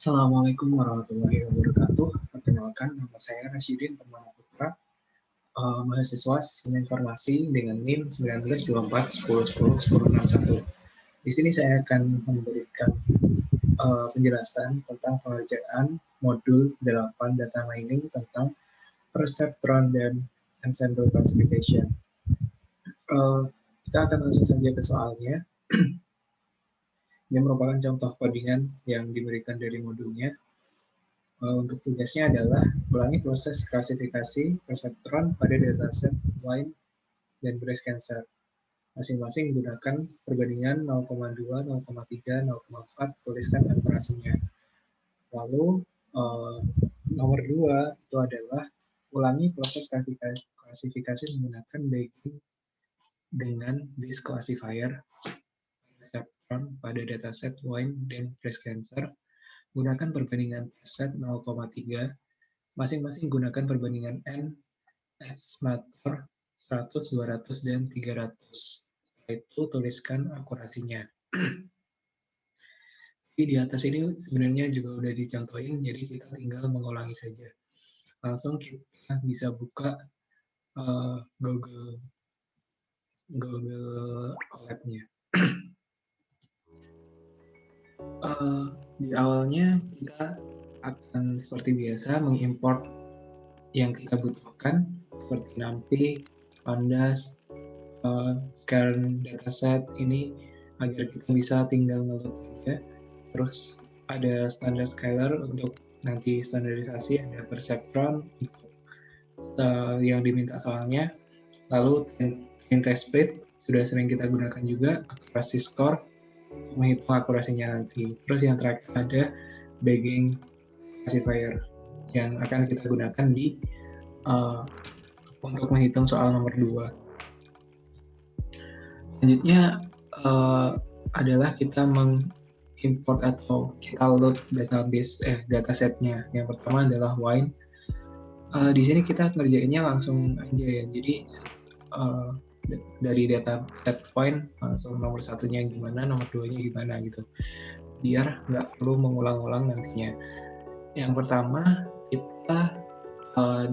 Assalamualaikum warahmatullahi wabarakatuh. Perkenalkan, nama saya Rasyidin Permana Putra, mahasiswa Sistem Informasi dengan NIM 192410101061. Di sini saya akan memberikan penjelasan tentang pengerjaan modul 8 data mining tentang perceptron dan ensemble classification. Kita akan langsung saja ke soalnya. Ini merupakan contoh codingan yang diberikan dari modulnya. Untuk tugasnya adalah ulangi proses klasifikasi perseptron pada dataset line dan breast cancer. Masing-masing menggunakan perbandingan 0,2, 0,3, 0,4, tuliskan akurasinya. Lalu nomor 2 itu adalah ulangi proses klasifikasi menggunakan bagging dengan base classifier perseptron pada dataset line dan breast cancer. Gunakan perbandingan set 0,3, masing-masing gunakan perbandingan N, S matter, 100, 200, dan 300. Setelah itu tuliskan akurasinya. Jadi di atas ini sebenarnya juga udah dicontohin, jadi kita tinggal mengulangi saja. Langsung kita bisa buka Google Lab-nya. Di awalnya kita akan seperti biasa mengimport yang kita butuhkan seperti NumPy, Pandas, current dataset ini agar kita bisa tinggal ngeload aja. Terus ada standar scalar untuk nanti standarisasi, ada perceptron untuk yang diminta soalnya. Lalu test split sudah sering kita gunakan juga, akurasi score menghitung akurasinya nanti. Terus yang terakhir ada bagging classifier yang akan kita gunakan di untuk menghitung soal nomor 2. Selanjutnya adalah kita mengimport atau kita load datasetnya. Yang pertama adalah wine. Di sini kita ngerjainnya langsung aja ya. Jadi dari data set point atau nomor satunya gimana, nomor 2-nya gimana gitu. Biar nggak perlu mengulang-ulang nantinya. Yang pertama kita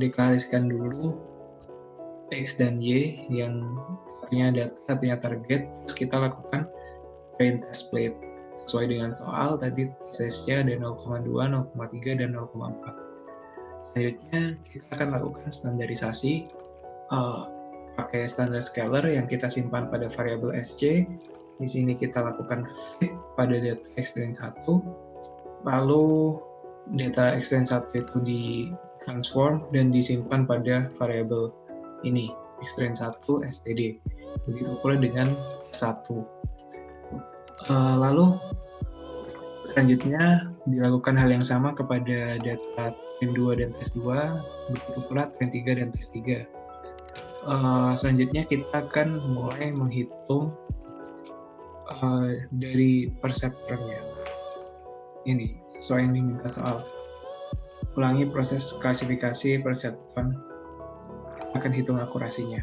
deklarasikan dulu X dan Y yang satunya data, satunya target, terus kita lakukan train test split sesuai dengan soal tadi tesnya ada 0,2, 0,3 dan 0,4. Selanjutnya kita akan lakukan standarisasi pakai standar scalar yang kita simpan pada variabel SC. Di sini kita lakukan fit pada data X-Train 1, lalu data X-Train 1 itu di transform dan disimpan pada variabel ini, X-Train 1 std. Begitu pula dengan 1. Lalu selanjutnya dilakukan hal yang sama kepada data Train 2 dan Test 2, begitu pula Train 3 dan Test 3. Selanjutnya kita akan mulai menghitung dari perseptronnya. Ini sesuai yang diminta soal. Ulangi proses klasifikasi perseptron, akan hitung akurasinya.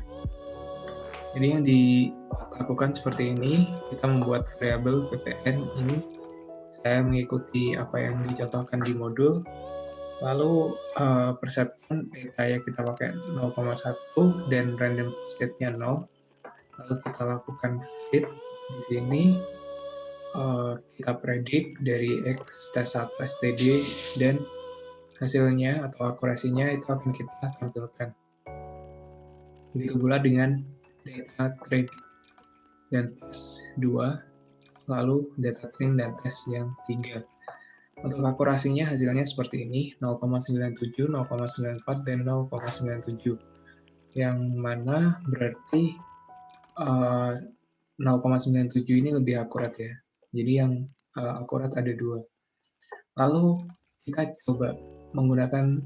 Jadi yang dilakukan seperti ini, kita membuat variabel ppn ini. Saya mengikuti apa yang dicontohkan di modul. Lalu perseptron data kita pakai 0,1 dan random state-nya 0. Lalu kita lakukan fit di sini. Kita predik dari X test 1 std dan hasilnya atau akurasinya itu akan kita tampilkan. Begitu pula dengan data train dan tes 2, lalu data train dan tes yang 3. Untuk akurasinya hasilnya seperti ini, 0,97, 0,94, dan 0,97. Yang mana berarti 0,97 ini lebih akurat ya. Jadi yang akurat ada 2. Lalu kita coba menggunakan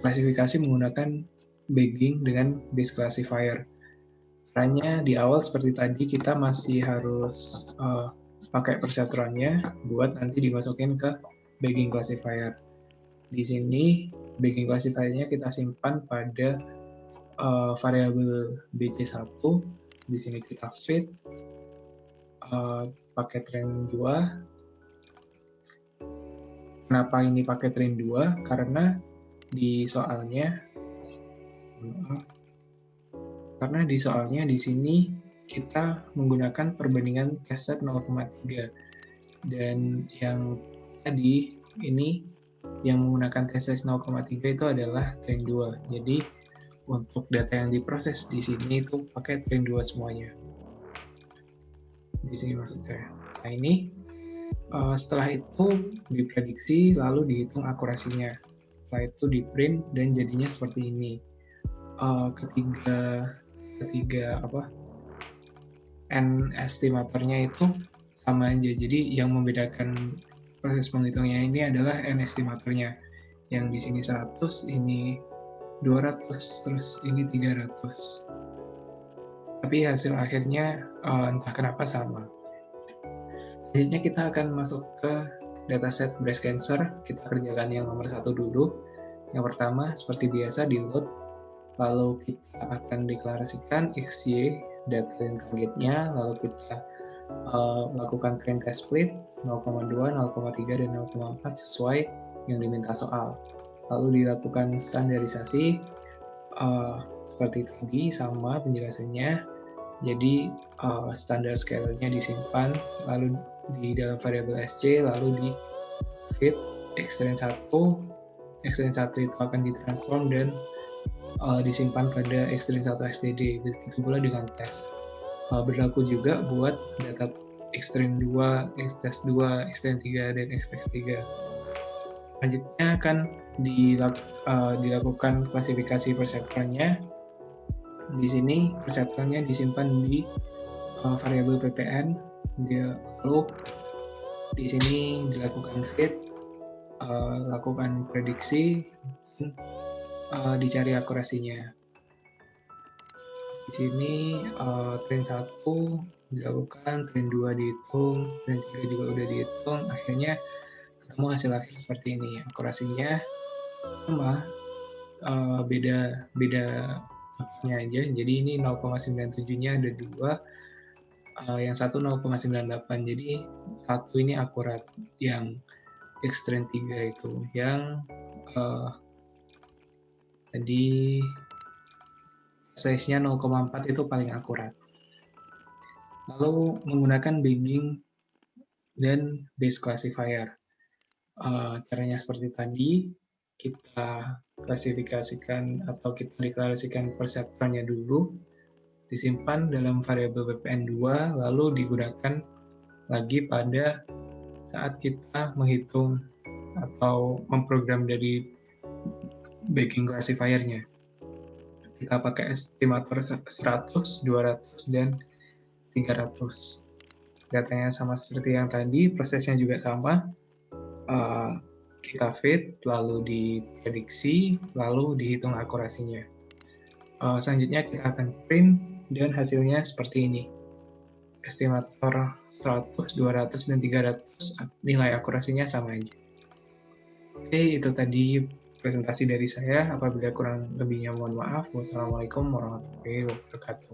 klasifikasi menggunakan bagging dengan base classifier. Caranya di awal seperti tadi kita masih harus pakai perseptronnya buat nanti dimasukin ke bagging classifier. Di sini bagging classifiernya kita simpan pada variabel bc1. Di sini kita fit pakai train 2. Kenapa ini pakai train 2? Karena di soalnya di sini kita menggunakan perbandingan t-set 0,3, dan yang tadi ini yang menggunakan t-set 0,3 itu adalah train 2. Jadi untuk data yang diproses di sini itu pakai train 2 semuanya. Di sini maksud saya. Nah ini setelah itu diprediksi lalu dihitung akurasinya. Setelah itu di print dan jadinya seperti ini. Ketiga n estimatornya itu sama aja. Jadi yang membedakan proses menghitungnya ini adalah n estimatornya. Yang di sini 100, ini 200, terus ini 300. Tapi hasil akhirnya entah kenapa sama. Selanjutnya kita akan masuk ke dataset breast cancer. Kita kerjakan yang nomor 1 dulu. Yang pertama, seperti biasa, di load. Lalu kita akan deklarasikan XY, data dan targetnya. Lalu kita lakukan train test split 0,2, 0,3, dan 0,4 sesuai yang diminta soal. Lalu dilakukan standarisasi seperti tadi, sama penjelasannya. Jadi standar scalarnya disimpan, lalu di dalam variabel SC, lalu di feed xtrain 1. Xtrain 1 itu akan ditransform dan disimpan pada xtrain 1 std. Begitu pula dengan tes. Berlaku juga buat data xtrain 2, xtest 2, xtrain 3, dan xtest 3. Selanjutnya akan dilakukan klasifikasi perseptronnya. Di sini perseptronnya disimpan di variabel ppn. Lalu di sini dilakukan fit, lakukan prediksi, dan dicari akurasinya. Di sini train 1 dilakukan, train 2 dihitung, train 3 juga udah dihitung, akhirnya ketemu hasil akhir seperti ini. Akurasinya sama, beda angkanya aja. Jadi ini 0,97-nya ada 2, yang satu 0,98. Jadi satu ini akurat, yang xtrain 3 itu. Yang tadi size-nya 0,4 itu paling akurat. Lalu menggunakan bagging dan base classifier. Caranya seperti tadi, kita klasifikasikan atau kita deklarasikan perseptronnya dulu, disimpan dalam variabel ppn 2, lalu digunakan lagi pada saat kita menghitung atau memprogram dari bagging classifier-nya. Kita pakai estimator 100, 200, dan 300. Datanya sama seperti yang tadi, prosesnya juga sama. Kita fit, lalu diprediksi, lalu dihitung akurasinya. Selanjutnya kita akan print, dan hasilnya seperti ini. Estimator 100, 200, dan 300, nilai akurasinya sama aja. Oke, itu tadi presentasi dari saya. Apabila kurang lebihnya mohon maaf. Wassalamualaikum warahmatullahi wabarakatuh.